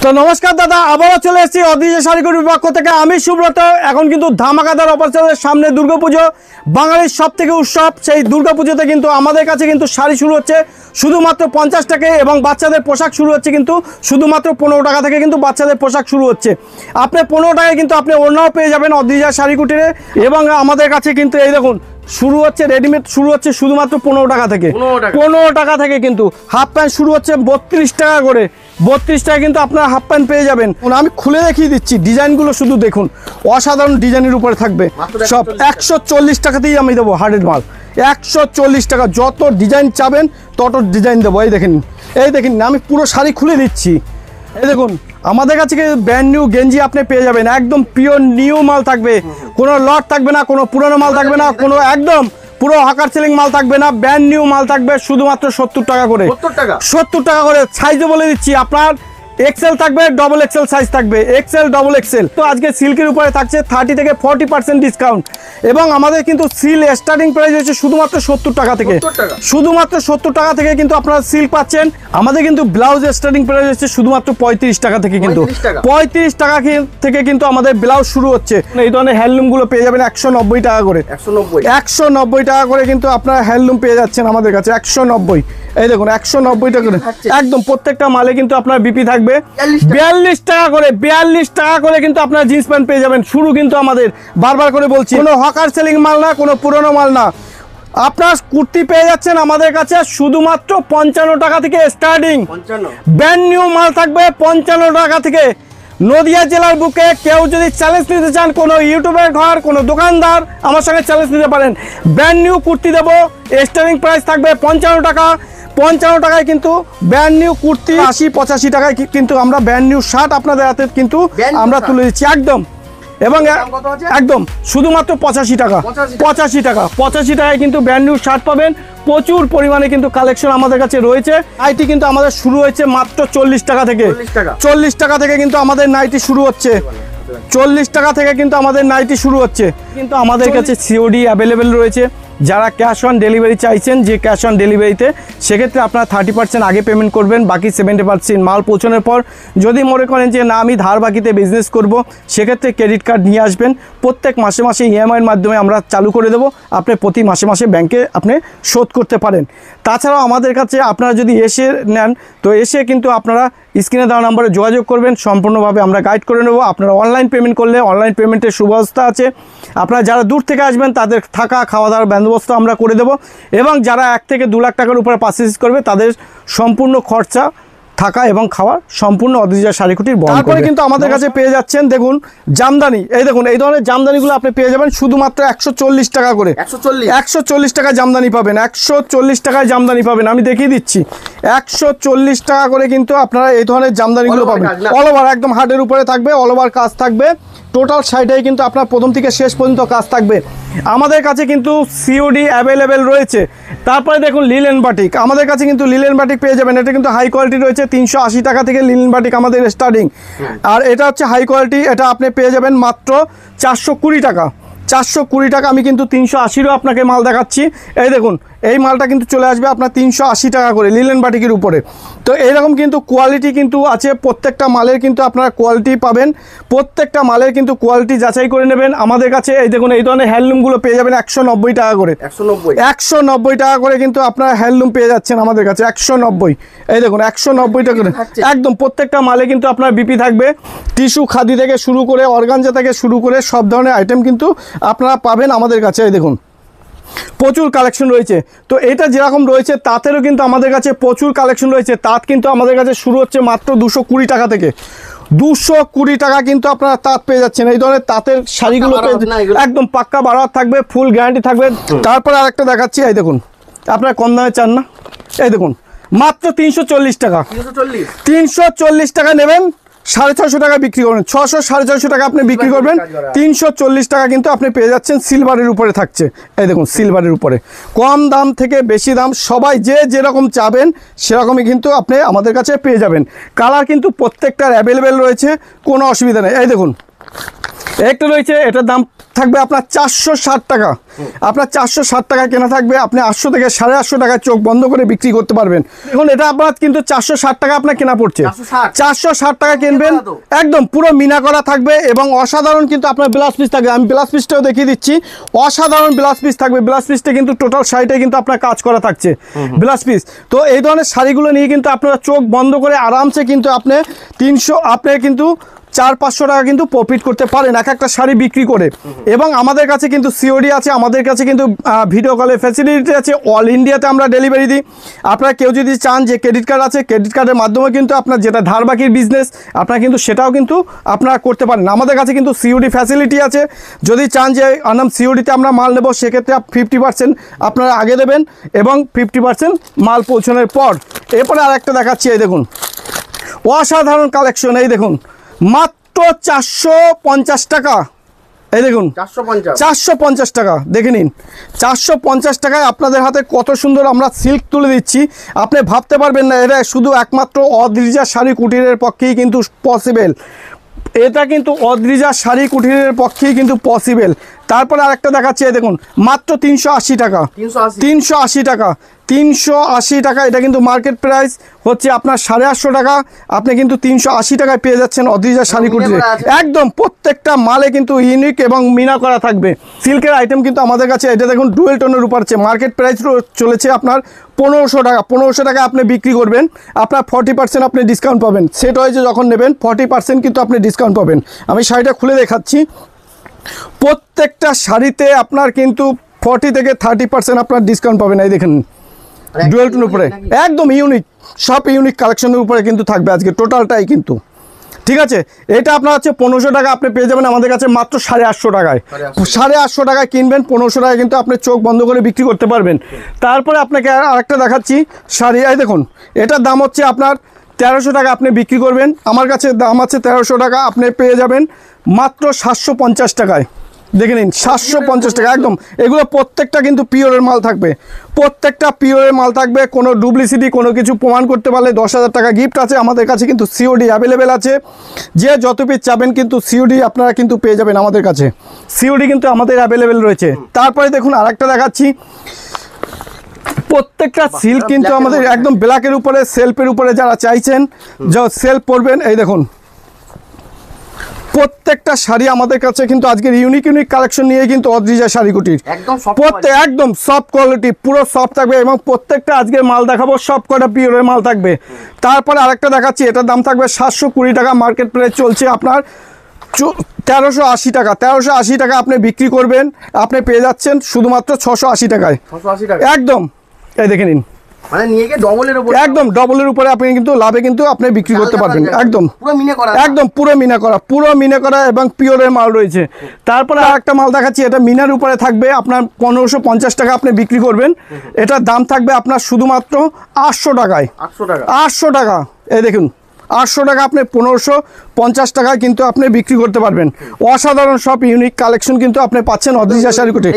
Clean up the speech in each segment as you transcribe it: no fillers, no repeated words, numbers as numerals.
তো নমস্কার দাদা, আবারও চলে এসেছি অদ্রিজা শাড়িগুটির পক্ষ থেকে। আমি সুব্রত। এখন কিন্তু ধামাকাদার অফার চলে, সামনে দুর্গাপুজো, বাঙালির সব থেকে উৎসব। সেই দুর্গাপুজোতে কিন্তু আমাদের কাছে কিন্তু শাড়ি শুরু হচ্ছে শুধুমাত্র 50 টাকায়, এবং বাচ্চাদের পোশাক শুরু হচ্ছে কিন্তু শুধুমাত্র 15 টাকা থেকে কিন্তু বাচ্চাদের পোশাক শুরু হচ্ছে। আপনি 15 টাকায় কিন্তু আপনি ওড়নাও পেয়ে যাবেন অদ্রিজা শাড়িগুটিরে। এবং আমাদের কাছে কিন্তু এই দেখুন শুরু হচ্ছে, রেডিমেড শুরু হচ্ছে শুধুমাত্র 15 টাকা থেকে। 15 টাকা থেকে কিন্তু হাফ প্যান্ট শুরু হচ্ছে 32 টাকা করে। 32 টাকা কিন্তু আপনারা হাফ প্যান্ট পেয়ে যাবেন। আমি খুলে দেখিয়ে দিচ্ছি, ডিজাইনগুলো শুধু দেখুন, অসাধারণ ডিজাইনের উপরে থাকবে। সব 140 টাকাতেই আমি দেবো হার্ডের মাল। 140 টাকা, যত ডিজাইন চাবেন তত ডিজাইন দেবো। এই দেখেন, এই দেখেন, আমি পুরো শাড়ি খুলে দিচ্ছি। এই দেখুন, আমাদের কাছে ব্র্যান্ড নিউ গেঞ্জি আপনি পেয়ে যাবেন, একদম পিওর নিউ মাল থাকবে, কোনো লট থাকবে না, কোনো পুরনো মাল থাকবে না, কোনো একদম পুরো হাকার সেলিং মাল থাকবে না, ব্র্যান্ড নিউ মাল থাকবে শুধুমাত্র 70 টাকা করে। 70 টাকা করে। সাইজও বলে দিচ্ছি, আপনার এক্সেল থাকবে, ডবল এক্সেল সাইজ থাকবে, এক্সেল ডবল এক্সেল। তো আজকে সিল্কের উপরে থাকছে 30 থেকে 40% ডিসকাউন্ট। এবং আমাদের কিন্তু সিল স্টার্টিং প্রাইস হচ্ছে শুধুমাত্র 70 টাকা থেকে। শুধুমাত্র 70 টাকা থেকে কিন্তু আপনারা সিল পাচ্ছেন। আমাদের কিন্তু ব্লাউজ স্টার্টিং প্রাইস হচ্ছে শুধুমাত্র 35 টাকা থেকে। কিন্তু 35 টাকা থেকে কিন্তু আমাদের ব্লাউজ শুরু হচ্ছে। এই ধরনের হ্যান্ডলুম গুলো পেয়ে যাবেন 190 টাকা করে। 190 টাকা করে কিন্তু আপনারা হ্যান্ডলুম পেয়ে যাচ্ছেন আমাদের কাছে। 190। এই দেখুন 190 টাকা করে একদম প্রত্যেকটা মালে কিন্তু আপনার বিপি থাকবে। 42 টাকা করে। 42 টাকা করে কিন্তু আপনার জিন্স প্যান্ট পেয়ে যাবেন। শুরু কিন্তু আমাদের, বারবার করে বলছি, কোনো হকার সেলিং মাল না, কোনো পুরনো মাল না। আপনার কুর্তি পেয়ে যাচ্ছেন আমাদের কাছে শুধুমাত্র 55 টাকা থেকে স্টার্টিং। ব্র্যান্ড নিউ মাল থাকবে 55 টাকা থেকে। নদিয়া জেলার বুকে কেউ যদি চ্যালেঞ্জ নিতে চান, কোনো ইউটিউবের ঘর, কোনো দোকানদার, আমার সঙ্গে চ্যালেঞ্জ নিতে পারেন। ব্র্যান্ড নিউ কুর্তি দেবো, স্টার্টিং প্রাইস থাকবে 55 টাকা। 55 টাকায় কিন্তু ব্র্যান্ড নিউ কুর্তি, 80-85 টাকায় কিন্তু আমরা ব্র্যান্ড নিউ শার্ট আপনাদের হাতে কিন্তু আমরা তুলে দিচ্ছি একদম। এবং একদম শুধুমাত্র 85 টাকা। 85 টাকা। 85 টাকায় কিন্তু ব্র্যান্ড নিউ শার্ট পাবেন। প্রচুর পরিমাণে কিন্তু কালেকশন আমাদের কাছে রয়েছে। নাইটি কিন্তু আমাদের শুরু হয়েছে মাত্র 40 টাকা থেকে। 40 টাকা থেকে কিন্তু আমাদের নাইটি শুরু হচ্ছে। 40 টাকা থেকে কিন্তু আমাদের নাইটি শুরু হচ্ছে। কিন্তু আমাদের কাছে সিওডি অ্যাভেলেবেল রয়েছে। যারা ক্যাশ অন ডেলিভারি চাইছেন, যে ক্যাশ অন ডেলিভারিতে, সেক্ষেত্রে আপনারা 30% আগে পেমেন্ট করবেন, বাকি 70% মাল পৌঁছানোর পর। যদি মনে করেন যে না আমি ধার বাকিতে বিজনেস করব, সেক্ষেত্রে ক্রেডিট কার্ড নিয়ে আসবেন। প্রত্যেক মাসে মাসে ইএমআইয়ের মাধ্যমে আমরা চালু করে দেবো। আপনি প্রতি মাসে মাসে ব্যাংকে আপনি শোধ করতে পারেন। তাছাড়াও আমাদের কাছে আপনারা যদি এসে নেন, তো এসে কিন্তু আপনারা স্ক্রিনে দেওয়া নম্বরে যোগাযোগ করবেন, সম্পূর্ণভাবে আমরা গাইড করে নেব। আপনারা অনলাইন পেমেন্ট করলে অনলাইন পেমেন্টের সুব্যবস্থা আছে। আপনারা যারা দূর থেকে আসবেন তাদের থাকা খাওয়া দাওয়ার বন্দোবস্ত আমরা করে দেব। এবং যারা 1 থেকে 2 লাখ টাকার উপরে পারচেজ করবে, তাদের সম্পূর্ণ খরচা, থাকা এবং খাওয়ার সম্পূর্ণ অদ্রিজা শাড়িকুটির বহন করবে। তারপরে কিন্তু আমাদের কাছে পেয়ে যাচ্ছেন, দেখুন জামদানি। এই দেখুন, এই ধরনের জামদানিগুলো আপনি পেয়ে যাবেন শুধুমাত্র 140 টাকা করে। 140 টাকায় জামদানি পাবেন। 140 টাকায় জামদানি পাবেন। আমি দেখিয়ে দিচ্ছি, 140 টাকা করে কিন্তু আপনারা এই ধরনের জামদানিগুলো পাবেন। অল ওভার একদম হার্ডের উপরে থাকবে, অল ওভার কাজ থাকবে। টোটাল শাড়িটাই কিন্তু আপনার প্রথম থেকে শেষ পর্যন্ত কাজ থাকবে। আমাদের কাছে কিন্তু সিওডি অ্যাভেলেবেল রয়েছে। তারপরে দেখুন লিলেন বাটিক, আমাদের কাছে কিন্তু লিলেন বাটিক পেয়ে যাবেন। এটা কিন্তু হাই কোয়ালিটি রয়েছে। 380 টাকা থেকে লিলেন বাটিক আমাদের স্টার্টিং। আর এটা হচ্ছে হাই কোয়ালিটি, এটা আপনি পেয়ে যাবেন মাত্র 420 টাকা। 420 টাকা। আমি কিন্তু 380রও আপনাকে মাল দেখাচ্ছি। এই দেখুন, এই মালটা কিন্তু চলে আসবে আপনার 380 টাকা করে লিলেন বাটিকের উপরে। তো এইরকম কিন্তু কোয়ালিটি কিন্তু আছে। প্রত্যেকটা মালের কিন্তু আপনারা কোয়ালিটি পাবেন। প্রত্যেকটা মালের কিন্তু কোয়ালিটি যাচাই করে নেবেন আমাদের কাছে। এই দেখুন, এই ধরনের হ্যান্ডলুমগুলো পেয়ে যাবেন 190 টাকা করে। 190 টাকা করে কিন্তু আপনারা হ্যান্ডলুম পেয়ে যাচ্ছেন আমাদের কাছে। 190। এই দেখুন 190 টাকা করে একদম প্রত্যেকটা মালে কিন্তু আপনার বিপি থাকবে। টিস্যু, খাদি থেকে শুরু করে, অর্গানজা থেকে শুরু করে সব ধরনের আইটেম কিন্তু আপনারা পাবেন আমাদের কাছে। এই দেখুন প্রচুর কালেকশন রয়েছে। তো এটা যেরকম রয়েছে, তাঁতেরও কিন্তু আমাদের কাছে প্রচুর কালেকশন রয়েছে। তাঁত কিন্তু আমাদের কাছে শুরু হচ্ছে মাত্র 220 টাকা থেকে। 220 টাকা কিন্তু আপনারা তাঁত পেয়ে যাচ্ছেন। এই ধরনের তাঁতের শাড়িগুলো একদম পাক্কা বাড়ার থাকবে, ফুল গ্যারান্টি থাকবে। তারপরে আরেকটা দেখাচ্ছি, এই দেখুন, আপনারা কম দামে চান না, এই দেখুন মাত্র 340 টাকা। 340 টাকা নেবেন, 650 টাকা বিক্রি করবেন। 600-650 টাকা আপনি বিক্রি করবেন। 340 টাকা কিন্তু আপনি পেয়ে যাচ্ছেন। সিলভারের উপরে থাকছে। এই দেখুন সিলভারের উপরে, কম দাম থেকে বেশি দাম, সবাই যে যেরকম চাবেন সেরকমই কিন্তু আপনি আমাদের কাছে পেয়ে যাবেন। কালার কিন্তু প্রত্যেকটার অ্যাভেলেবেল রয়েছে, কোনো অসুবিধা নেই। এই দেখুন একটা রয়েছে, এটার দাম থাকবে আপনার 460 টাকা, আপনার 460 টাকায় কেনা থাকবে, আপনি 800 থেকে 850 টাকায় চোখ বন্ধ করে বিক্রি করতে পারবেন। এখন এটা আপনার কিন্তু 460 টাকা আপনার কেনা পড়ছে, 460 টাকা কিনবেন, একদম পুরো মিনা করা থাকবে এবং অসাধারণ কিন্তু আপনার ব্লাউজ পিস থাকবে। আমি ব্লাউজ পিসটাও দেখিয়ে দিচ্ছি, অসাধারণ ব্লাউজ পিস থাকবে। ব্লাউজ পিসটা কিন্তু টোটাল শাড়িটা কিন্তু আপনার কাজ করা থাকছে ব্লাউজ পিস। তো এই ধরনের শাড়িগুলো নিয়ে কিন্তু আপনারা চোখ বন্ধ করে আরামসে কিন্তু আপনি 300 আপনি কিন্তু 400-500 টাকা কিন্তু প্রফিট করতে পারেন এক একটা শাড়ি বিক্রি করে। এবং আমাদের কাছে কিন্তু সিওডি আছে, আমাদের কাছে কিন্তু ভিডিও কলের ফ্যাসিলিটি আছে, অল ইন্ডিয়াতে আমরা ডেলিভারি দিই। আপনারা কেউ যদি চান যে ক্রেডিট কার্ড আছে, ক্রেডিট কার্ডের মাধ্যমে কিন্তু আপনার যেটা ধার বাকির বিজনেস আপনারা কিন্তু সেটাও কিন্তু আপনারা করতে পারেন। আমাদের কাছে কিন্তু সিওডি ফ্যাসিলিটি আছে। যদি চান যে আনাম সিওডিতে আমরা মাল নেব, সেক্ষেত্রে 50% আপনারা আগে দেবেন এবং 50% মাল পৌঁছানোর পর। এরপরে আরেকটা দেখাচ্ছি, এই দেখুন অসাধারণ কালেকশন, এই দেখুন মাত্র 450 টাকা, এই দেখুন 450 টাকা, দেখে নিন 450 টাকায় আপনাদের হাতে কত সুন্দর আমরা সিল্ক তুলে দিচ্ছি। আপনি ভাবতে পারবেন না, এটা শুধু একমাত্র অদ্রিজা শাড়ি কুটিরের পক্ষেই কিন্তু পসিবল। এটা কিন্তু অদ্রিজা শাড়ি কুটিরের পক্ষেই কিন্তু পসিবল। তারপরে আরেকটা দেখাচ্ছি, এই দেখুন মাত্র 380 টাকা, 380 টাকা, 380 টাকা। এটা কিন্তু মার্কেট প্রাইস হচ্ছে আপনার 850 টাকা, আপনি কিন্তু 380 টাকায় পেয়ে যাচ্ছেন অদ্রিজা শাড়ি কুটিরে। একদম প্রত্যেকটা মালে কিন্তু ইউনিক এবং মিনা করা থাকবে। সিল্কের আইটেম কিন্তু আমাদের কাছে, এটা দেখুন ডুয়েল টোনের উপর আছে, মার্কেট প্রাইস চলেছে আপনার 1500 টাকা। 1500 টাকা আপনি বিক্রি করবেন, আপনার 40% আপনি ডিসকাউন্ট পাবেন। সেট হয়েছে যখন নেবেন 40% কিন্তু আপনি ডিসকাউন্ট পাবেন। আমি শাড়িটা খুলে দেখাচ্ছি, প্রত্যেকটা শাড়িতে আপনার কিন্তু 40 থেকে 30% আপনার ডিসকাউন্ট পাবেন। এই দেখেন ডুয়েল টোনের উপরে একদম ইউনিক, সব ইউনিক কালেকশনের উপরে কিন্তু থাকবে আজকে টোটালটাই কিন্তু, ঠিক আছে। এটা আপনার হচ্ছে 1500 টাকা, আপনি পেয়ে যাবেন আমাদের কাছে মাত্র 850 টাকায়। 850 টাকায় কিনবেন, 1500 টাকায় কিন্তু আপনি চোখ বন্ধ করে বিক্রি করতে পারবেন। তারপরে আপনাকে আরেকটা দেখাচ্ছি শাড়ি, এই দেখুন এটার দাম হচ্ছে আপনার 1300 টাকা, আপনি বিক্রি করবেন, আমার কাছে দাম আছে 1300 টাকা, আপনি পেয়ে যাবেন মাত্র 750 টাকায়। দেখে নিন 750 টাকা, একদম এগুলো প্রত্যেকটা কিন্তু পিওরের মাল থাকবে, প্রত্যেকটা পিওরের মাল থাকবে। কোনো ডুপ্লিসিটি কোনো কিছু প্রমাণ করতে পারলে 10,000 টাকা গিফট আছে। আমাদের কাছে কিন্তু সিওডি অ্যাভেলেবেল আছে, যে যত পিস চাবেন কিন্তু সিওডি আপনারা কিন্তু পেয়ে যাবেন আমাদের কাছে, সিওডি কিন্তু আমাদের অ্যাভেলেবেল রয়েছে। তারপরে দেখুন আরেকটা দেখাচ্ছি, প্রত্যেকটা সিল্ক কিন্তু আমাদের একদম ব্ল্যাকের উপরে সেলফের উপরে যারা চাইছেন যা সেলফ পরবেন, এই দেখুন প্রত্যেকটা শাড়ি আমাদের কাছে কিন্তু আজকের ইউনিক কালেকশন নিয়ে কিন্তু অদ্রিজা শাড়ি কুটির একদম সফট কোয়ালিটি, পুরো সফট থাকবে এবং প্রত্যেকটা আজকের মাল দেখাবো সব কটা পিওরের মাল থাকবে। তারপরে আরেকটা দেখাচ্ছি, এটার দাম থাকবে 720 টাকা, মার্কেট প্রাইস চলছে আপনার 1380 টাকা। 1380 টাকা আপনি বিক্রি করবেন, আপনি পেয়ে যাচ্ছেন শুধুমাত্র 680 টাকায়, একদম এই দেখে নিন, মানে নিয়ে গিয়ে ডবলের উপর, একদম ডবলের উপরে আপনি কিন্তু লাভে কিন্তু আপনি বিক্রি করতে পারবেন। একদম পুরো মিনে করা, একদম পুরো মিনা করা এবং পিওরের মাল রয়েছে। তারপরে আরেকটা মাল দেখাচ্ছি, এটা মিনার উপরে থাকবে আপনার 1550 টাকা, আপনি বিক্রি করবেন, এটার দাম থাকবে আপনার শুধুমাত্র 800 টাকায়, 800 টাকা। এই দেখুন 800 টাকা আপনি 1550 টাকায় কিন্তু আপনি বিক্রি করতে পারবেন। অসাধারণ সব ইউনিক কালেকশন কিন্তু আপনি পাচ্ছেন অদ্রিজা শাড়ি কুটির,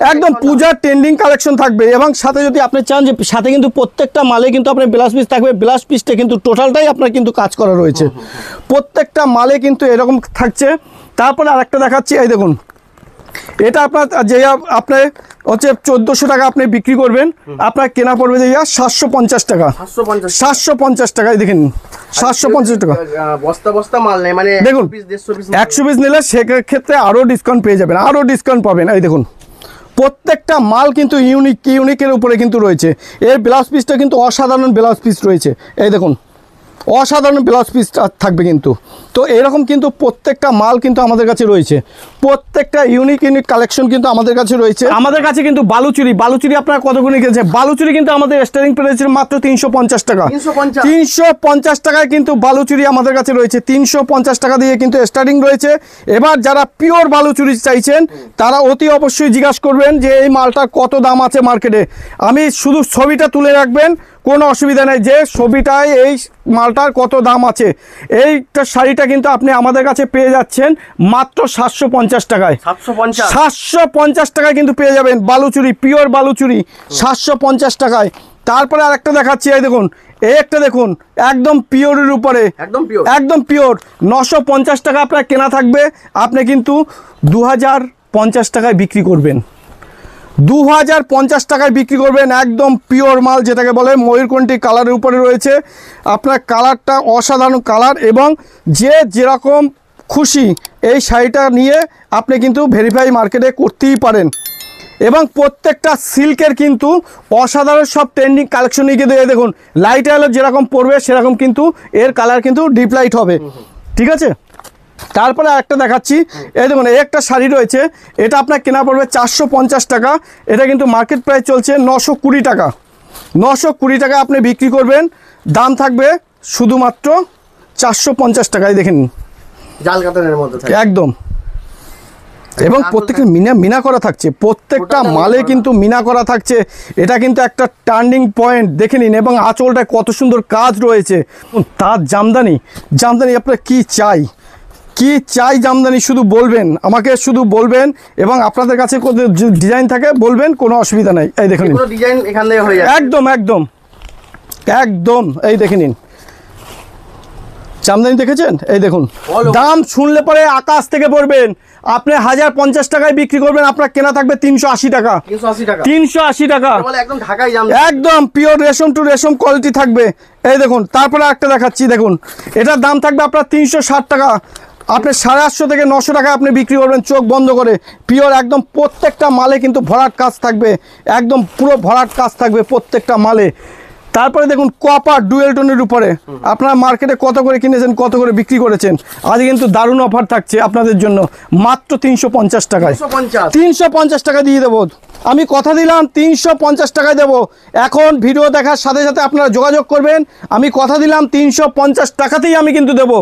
একদম পূজার ট্রেন্ডিং কালেকশন থাকবে। এবং সাথে যদি আপনি চান যে সাথে কিন্তু প্রত্যেকটা মালে কিন্তু আপনার ব্লাউজ পিস থাকবে, ব্লাউজ পিসটা কিন্তু টোটালটাই আপনার কিন্তু কাজ করা রয়েছে, প্রত্যেকটা মালে কিন্তু এরকম থাকছে। তারপরে আরেকটা দেখাচ্ছি, এই দেখুন এটা আপনার যে আপনি হচ্ছে 1400 টাকা আপনি বিক্রি করবেন, আপনার কেনা পড়বে যে 750 টাকা, 750 টাকায় দেখেন 750 টাকা বস্তা মাল নেই, মানে দেখুন 100 পিস নিলে সেক্ষেত্রে আরও ডিসকাউন্ট পেয়ে যাবেন, আরও ডিসকাউন্ট পাবেন। এই দেখুন প্রত্যেকটা মাল কিন্তু ইউনিকের উপরে কিন্তু রয়েছে। এর ব্লাউজ পিসটা কিন্তু অসাধারণ ব্লাউজ পিস রয়েছে, এই দেখুন অসাধারণ ব্লাউজ পিস থাকবে কিন্তু। তো এরকম কিন্তু প্রত্যেকটা মাল কিন্তু আমাদের কাছে রয়েছে, প্রত্যেকটা ইউনিক কালেকশন কিন্তু আমাদের কাছে রয়েছে। আমাদের কাছে কিন্তু বালুচুরি আপনারা কতগুলি কিনছে, বালুচুরি কিন্তু আমাদের স্টার্টিং প্রাইস মাত্র 350 টাকা, 350 টাকায় কিন্তু বালুচুরি আমাদের কাছে রয়েছে, 350 টাকা দিয়ে কিন্তু স্টার্টিং রয়েছে। এবার যারা পিওর বালুচুরি চাইছেন তারা অতি অবশ্যই জিজ্ঞাসা করবেন যে এই মালটার কত দাম আছে মার্কেটে। আমি শুধু ছবিটা তুলে রাখবেন, কোনো অসুবিধা নেই যে ছবিটায় এই মালটার কত দাম আছে। এইটা শাড়িটা কিন্তু আপনি আমাদের কাছে পেয়ে যাচ্ছেন মাত্র 750 টাকায়, 750 টাকায় কিন্তু পেয়ে যাবেন বালুচুরি, পিওর বালুচুরি 750 টাকায়। তারপরে আরেকটা দেখাচ্ছি, এই দেখুন এই একটা দেখুন একদম পিওরের উপরে, একদম পিওর। একদম পিওর। 950 টাকা আপনার কেনা থাকবে, আপনি কিন্তু 2050 টাকায় বিক্রি করবেন। 2050 টাকায় বিক্রি করবেন, একদম পিওর মাল যেটাকে বলে ময়ূরকণ্ঠী কালারের উপরে রয়েছে। আপনার কালারটা অসাধারণ কালার, এবং যে যেরকম খুশি এই শাড়িটা নিয়ে আপনি কিন্তু ভেরিফাই মার্কেটে করতেই পারেন। এবং প্রত্যেকটা সিল্কের কিন্তু অসাধারণ সব ট্রেন্ডিং কালেকশন নিয়ে কিন্তু এই দেখুন লাইট আলো যেরকম পড়বে সেরকম কিন্তু এর কালার কিন্তু ডিপ লাইট হবে, ঠিক আছে। তারপরে আরেকটা দেখাচ্ছি, এই দেখুন এই একটা শাড়ি রয়েছে, এটা আপনার কেনা পড়বে 450 টাকা। এটা কিন্তু মার্কেট প্রাইস চলছে 920 টাকা। 920 টাকা আপনি বিক্রি করবেন, দাম থাকবে শুধুমাত্র 450 টাকায়। দেখেন জাল কাতানের মধ্যে থাকে একদম, এবং প্রত্যেকটা মিনা করা থাকছে, প্রত্যেকটা মালে কিন্তু মিনা করা থাকছে। এটা কিন্তু একটা টার্নিং পয়েন্ট, দেখে নিন। এবং আঁচলটায় কত সুন্দর কাজ রয়েছে। তার জামদানি, জামদানি আপনার কি চাই, কি চাই জামদানি শুধু বলবেন, আমাকে শুধু বলবেন, এবং আপনাদের কাছে কোনো ডিজাইন থাকে বলবেন, কোনো অসুবিধা নাই। এই দেখে নিন, কোনো ডিজাইন এখান থেকে হয়ে যায় একদম একদম একদম। এই দেখে নিন জামদানি, দেখেছেন? এই দেখুন দাম শুনলে পরে আকাশ থেকে পড়বেন। আপনি 1050 টাকায় বিক্রি করবেন, আপনার কেনা থাকবে 380 টাকা। 380 টাকা 380 টাকা, বলে একদম ঢাকাই জাম। একদম পিওর রেশম টু রেশম কোয়ালিটি থাকবে। এই দেখুন, তারপরে একটা দেখাচ্ছি, দেখুন এটার দাম থাকবে আপনার 360 টাকা। আপনি 850 থেকে 900 টাকা আপনি বিক্রি করবেন চোখ বন্ধ করে। পিওর একদম, প্রত্যেকটা মালে কিন্তু ভরাট কাজ থাকবে, একদম পুরো ভরাট কাজ থাকবে প্রত্যেকটা মালে। তারপরে দেখুন কপার ডুয়েল টোনের উপরে, আপনারা মার্কেটে কত করে কিনেছেন, কত করে বিক্রি করেছেন, আজ কিন্তু দারুণ অফার থাকছে আপনাদের জন্য, মাত্র 350 টাকায়। 350 টাকা দিয়ে দেবো, আমি কথা দিলাম 350 টাকায় দেবো। এখন ভিডিও দেখার সাথে সাথে আপনারা যোগাযোগ করবেন, আমি কথা দিলাম 350 টাকাতেই আমি কিন্তু দেবো,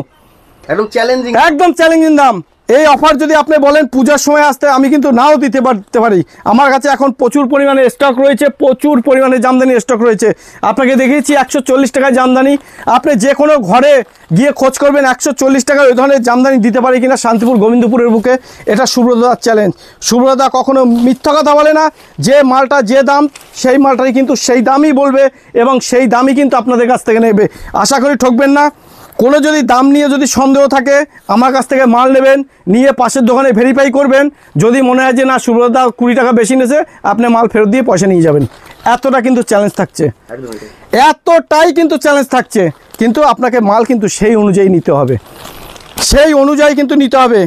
একদম চ্যালেঞ্জিং, একদম চ্যালেঞ্জিং দাম। এই অফার যদি আপনি বলেন পূজার সময় আসতে, আমি কিন্তু নাও দিতে পারি। আমার কাছে এখন প্রচুর পরিমাণে স্টক রয়েছে, প্রচুর পরিমাণে জামদানি স্টক রয়েছে। আপনাকে দেখিয়েছি 140 টাকায় জামদানি, আপনি যে কোনো ঘরে গিয়ে খোঁজ করবেন 140 টাকায় ওই ধরনের জামদানি দিতে পারি কিনা শান্তিপুর গোবিন্দপুরের বুকে। এটা সুব্রতদার চ্যালেঞ্জ। সুব্রতদা কখনো মিথ্যা কথা বলে না, যে মালটা যে দাম সেই মালটাই কিন্তু সেই দামই বলবে, এবং সেই দামই কিন্তু আপনাদের কাছ থেকে নেবে। আশা করি ঠকবেন না। কোনো যদি দাম নিয়ে যদি সন্দেহ থাকে, আমার কাছ থেকে মাল নেবেন, নিয়ে পাশের দোকানে ভেরিফাই করবেন। যদি মনে হয় যে না সুব্রতদা 20 টাকা বেশি নিয়েছে, আপনি মাল ফেরত দিয়ে পয়সা নিয়ে যাবেন। এতটা কিন্তু চ্যালেঞ্জ থাকছে, এতটাই কিন্তু চ্যালেঞ্জ থাকছে। কিন্তু আপনাকে মাল কিন্তু সেই অনুযায়ী নিতে হবে, সেই অনুযায়ী কিন্তু নিতে হবে।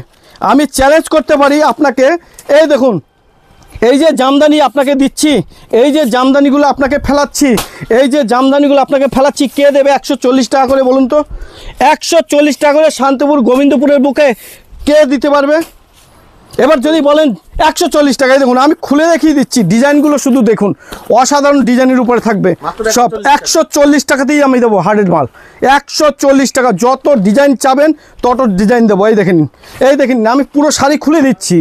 আমি চ্যালেঞ্জ করতে পারি আপনাকে। এই দেখুন, এই যে জামদানি আপনাকে দিচ্ছি, এই যে জামদানিগুলো আপনাকে ফেলাচ্ছি, এই যে জামদানিগুলো আপনাকে ফেলাচ্ছি, কে দেবে 140 টাকা করে বলুন তো? 140 টাকা করে শান্তিপুর গোবিন্দপুরের বুকে কে দিতে পারবে? এবার যদি বলেন 140 টাকায়, দেখুন আমি খুলে দেখিয়ে দিচ্ছি, ডিজাইনগুলো শুধু দেখুন, অসাধারণ ডিজাইনের উপরে থাকবে সব। 140 টাকাতেই আমি দেবো হার্ডের মাল, 140 টাকা। যত ডিজাইন চাবেন তত ডিজাইন দেবো। এই দেখে নিন, এই দেখে নিন, আমি পুরো শাড়ি খুলে দিচ্ছি,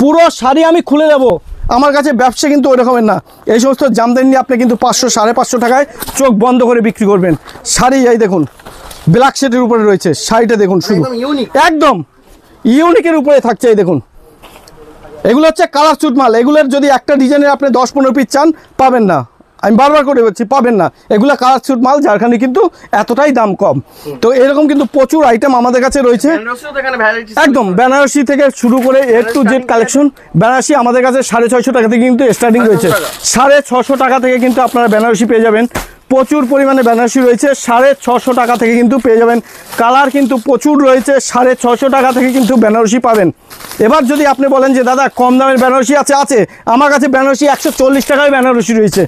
পুরো শাড়ি আমি খুলে দেবো। আমার কাছে ব্যবসা কিন্তু ওই রকমের না। এই সমস্ত জামদানি নিয়ে আপনি কিন্তু 500 550 টাকায় চোখ বন্ধ করে বিক্রি করবেন। শাড়ি এই দেখুন ব্ল্যাক শেডের উপরে রয়েছে, শাড়িটা দেখুন শুধু একদম ইউনিকের উপরে থাকছে। এই দেখুন, এগুলো হচ্ছে কালার স্যুট মাল। এগুলোর যদি একটা ডিজাইনের আপনি 10-15 পিস চান, পাবেন না। আমি বারবার করে বলছি, পাবেন না। এগুলো কালার স্যুট মাল, যার কারণে কিন্তু এতটাই দাম কম। তো এরকম কিন্তু প্রচুর আইটেম আমাদের কাছে রয়েছে, একদম বেনারসি থেকে শুরু করে A to Z collection. Banarasi আমাদের কাছে 650 টাকা থেকে কিন্তু স্টার্টিং রয়েছে, 650 টাকা থেকে কিন্তু আপনারা বেনারসি পেয়ে যাবেন। প্রচুর পরিমাণে বেনারসি রয়েছে, 650 টাকা থেকে কিন্তু পেয়ে যাবেন। কালার কিন্তু প্রচুর রয়েছে, 650 টাকা থেকে কিন্তু বেনারসি পাবেন। এবার যদি আপনি বলেন যে দাদা কম দামের বেনারসি আছে, আছে আমার কাছে বেনারসি 140 টাকায় বেনারসি রয়েছে,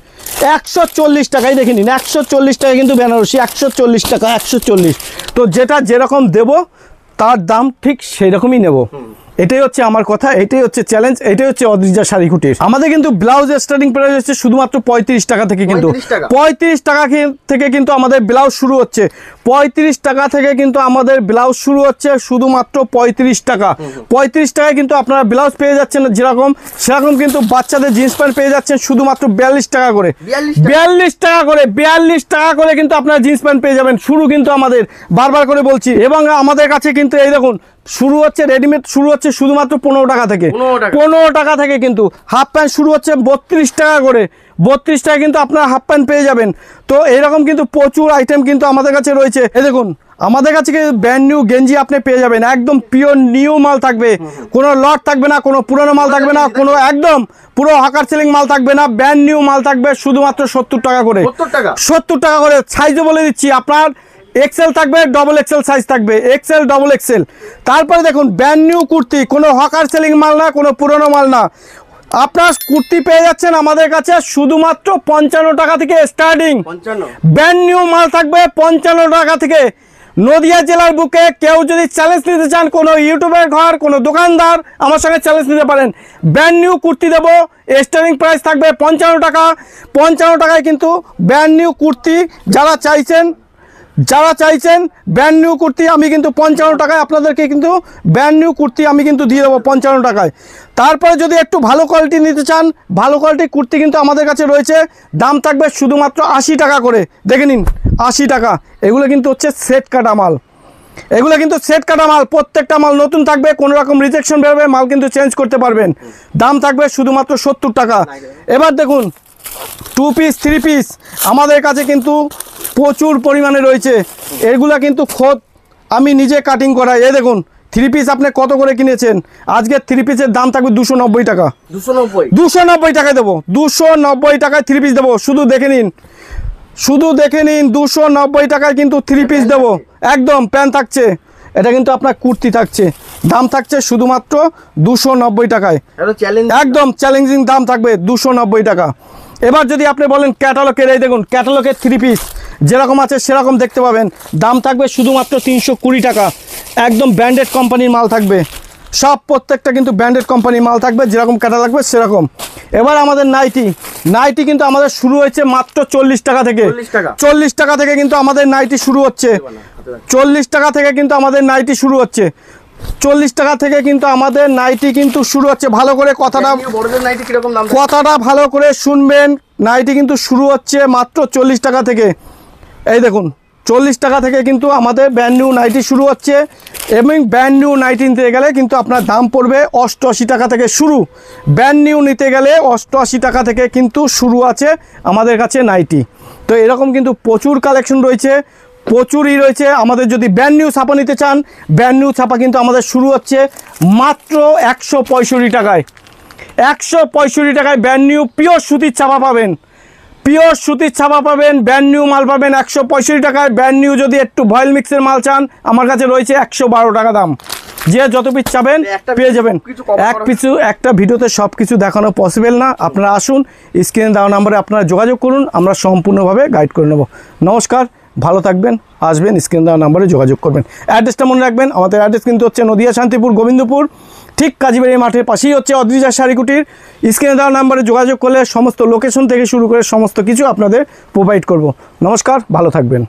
140 টাকায় দেখে নিন, 140 টাকায় কিন্তু বেনারসি, 140 টাকা, 140। তো যেটা যেরকম দেব তার দাম ঠিক সেই রকমই নেব। এটাই হচ্ছে আমার কথা, এটাই হচ্ছে চ্যালেঞ্জ, এটাই হচ্ছে অদ্রিজা শাড়ি কুটির। আমাদের কিন্তু ব্লাউজ স্টার্টিং প্রাইস হচ্ছে শুধুমাত্র 35 টাকা থেকে, কিন্তু 35 টাকা থেকে কিন্তু আমাদের ব্লাউজ শুরু হচ্ছে। 35 টাকা থেকে কিন্তু আমাদের ব্লাউজ শুরু হচ্ছে, শুধুমাত্র 35 টাকা। 35 টাকায় কিন্তু আপনারা ব্লাউজ পেয়ে যাচ্ছেন যেরকম, সেরকম কিন্তু বাচ্চাদের জিন্স প্যান্ট পেয়ে যাচ্ছেন শুধুমাত্র 42 টাকা করে, 42 টাকা করে, 42 টাকা করে কিন্তু আপনারা জিন্স প্যান্ট পেয়ে যাবেন। শুরু কিন্তু আমাদের, বারবার করে বলছি, এবং আমাদের কাছে কিন্তু এই দেখুন শুরু হচ্ছে রেডিমেড, শুরু হচ্ছে শুধুমাত্র 15 টাকা থেকে, 15 টাকা থেকে কিন্তু হাফ প্যান্ট শুরু হচ্ছে 32 টাকা করে, 32 টাকা কিন্তু আপনার হাফ প্যান্ট পেয়ে যাবেন। তো এরকম কিন্তু প্রচুর আইটেম কিন্তু আমাদের কাছে রয়েছে। এই দেখুন আমাদের কাছে ব্র্যান্ড নিউ গেঞ্জি আপনি পেয়ে যাবেন, একদম পিওর নিউ মাল থাকবে, কোনো লট থাকবে না, কোনো পুরনো মাল থাকবে না, কোনো একদম পুরো হাকার সেলিং মাল থাকবে না, ব্র্যান্ড নিউ মাল থাকবে শুধুমাত্র 70 টাকা করে। 70 টাকা করে। সাইজও বলে দিচ্ছি, আপনার এক্সেল থাকবে, ডবল এক্সেল সাইজ থাকবে, এক্সেল ডবল এক্সেল। তারপরে দেখুন ব্র্যান্ড নিউ কুর্তি, কোনো হকার সেলিং মাল না, কোনো পুরনো মাল না, আপনার কুর্তি পেয়ে যাচ্ছেন আমাদের কাছে শুধুমাত্র 55 টাকা থেকে স্টার্টিং। ব্র্যান্ড নিউ মাল থাকবে 55 টাকা থেকে। নদিয়া জেলার বুকে কেউ যদি চ্যালেঞ্জ নিতে চান, কোনো ইউটিউবের ঘর, কোনো দোকানদার আমার সঙ্গে চ্যালেঞ্জ নিতে পারেন। ব্র্যান্ড নিউ কুর্তি দেবো, স্টার্টিং প্রাইস থাকবে 55 টাকা। 55 টাকায় কিন্তু ব্র্যান্ড নিউ কুর্তি যারা চাইছেন ব্র্যান্ড নিউ কুর্তি আমি কিন্তু 55 টাকায় আপনাদেরকে কিন্তু ব্র্যান্ড নিউ কুর্তি আমি কিন্তু দিয়ে দেবো 55 টাকায়। তারপরে যদি একটু ভালো কোয়ালিটি নিতে চান, ভালো কোয়ালিটির কুর্তি কিন্তু আমাদের কাছে রয়েছে, দাম থাকবে শুধুমাত্র 80 টাকা করে। দেখে নিন 80 টাকা। এগুলো কিন্তু হচ্ছে সেট কাটা মাল, এগুলো কিন্তু সেট কাটা মাল, প্রত্যেকটা মাল নতুন থাকবে, কোনো রকম রিজেকশন বেরোবে, মাল কিন্তু চেঞ্জ করতে পারবেন। দাম থাকবে শুধুমাত্র 70 টাকা। এবার দেখুন 2 পিস 3 পিস আমাদের কাছে কিন্তু প্রচুর পরিমাণে রয়েছে। এগুলা কিন্তু খোদ আমি নিজে কাটিং করাই। এই দেখুন 3 পিস আপনি কত করে কিনেছেন, আজকে 3 পিসের দাম থাকবে 290 টাকা। 290 টাকায় দেবো, 290 টাকায় 3 পিস দেবো। শুধু দেখে নিন 290 টাকায় কিন্তু 3 পিস দেবো, একদম প্যান্ট থাকছে, এটা কিন্তু আপনার কুর্তি থাকছে, দাম থাকছে শুধুমাত্র 290 টাকায়, একদম চ্যালেঞ্জিং দাম থাকবে 290 টাকা। এবার যদি আপনি বলেন ক্যাটালগের, এই দেখুন ক্যাটালগের 3 পিস যেরকম আছে সেরকম দেখতে পাবেন, দাম থাকবে শুধুমাত্র 320 টাকা। একদম ব্র্যান্ডেড কোম্পানির মাল থাকবে, সব প্রত্যেকটা কিন্তু ব্র্যান্ডেড কোম্পানির মাল থাকবে, যেরকম ক্যাটালগ লাগবে সেরকম। এবার আমাদের নাইটি কিন্তু আমাদের শুরু হয়েছে মাত্র 40 টাকা থেকে। 40 টাকা থেকে কিন্তু আমাদের নাইটি শুরু হচ্ছে, 40 টাকা থেকে কিন্তু আমাদের নাইটি শুরু হচ্ছে, 40 টাকা থেকে কিন্তু আমাদের নাইটি কিন্তু শুরু হচ্ছে। ভালো করে কথাটা ভালো করে শুনবেন, নাইটি কিন্তু শুরু হচ্ছে মাত্র 40 টাকা থেকে। এই দেখুন 40 টাকা থেকে কিন্তু আমাদের ব্র্যান্ড নিউ নাইটি শুরু হচ্ছে, এবং ব্র্যান্ড নিউ নাইটি নিতে গেলে কিন্তু আপনার দাম পড়বে 88 টাকা থেকে শুরু। ব্র্যান্ড নিউ নিতে গেলে 88 টাকা থেকে কিন্তু শুরু আছে আমাদের কাছে নাইটি। তো এরকম কিন্তু প্রচুর কালেকশন রয়েছে, প্রচুরই রয়েছে। আমাদের যদি ব্র্যান্ড নিউ ছাপা নিতে চান, ব্র্যান্ড নিউ ছাপা কিন্তু আমাদের শুরু হচ্ছে মাত্র 165 টাকায়। 165 টাকায় ব্র্যান্ড নিউ পিওর সুতির ছাপা পাবেন, পিওর সুতির ছাপা পাবেন, ব্র্যান্ড নিউ মাল পাবেন 165 টাকায়। ব্র্যান্ড নিউ যদি একটু ভয়েল মিক্সের মাল চান, আমার কাছে রয়েছে 112 টাকা দাম। যে যত পিস চাবেন পেয়ে যাবেন। এক পিছু একটা ভিডিওতে সব কিছু দেখানো পসিবল না, আপনারা আসুন, স্ক্রিনে দেওয়া নাম্বারে আপনারা যোগাযোগ করুন, আমরা সম্পূর্ণভাবে গাইড করে নেব। নমস্কার, ভালো থাকবেন, আসবেন, স্ক্রিনে দেওয়া নাম্বারে যোগাযোগ করবেন। অ্যাড্রেসটা মনে রাখবেন, আমাদের অ্যাড্রেস কিন্তু হচ্ছে নদিয়া শান্তিপুর গোবিন্দপুর, ঠিক কাজীবাড়ি মাঠের পাশেই হচ্ছে অদ্রিজা শাড়ি কুটির। স্ক্রিনে দেওয়া নাম্বারে যোগাযোগ করলে সমস্ত লোকেশন থেকে শুরু করে সমস্ত কিছু আপনাদের প্রোভাইড করব। নমস্কার, ভালো থাকবেন।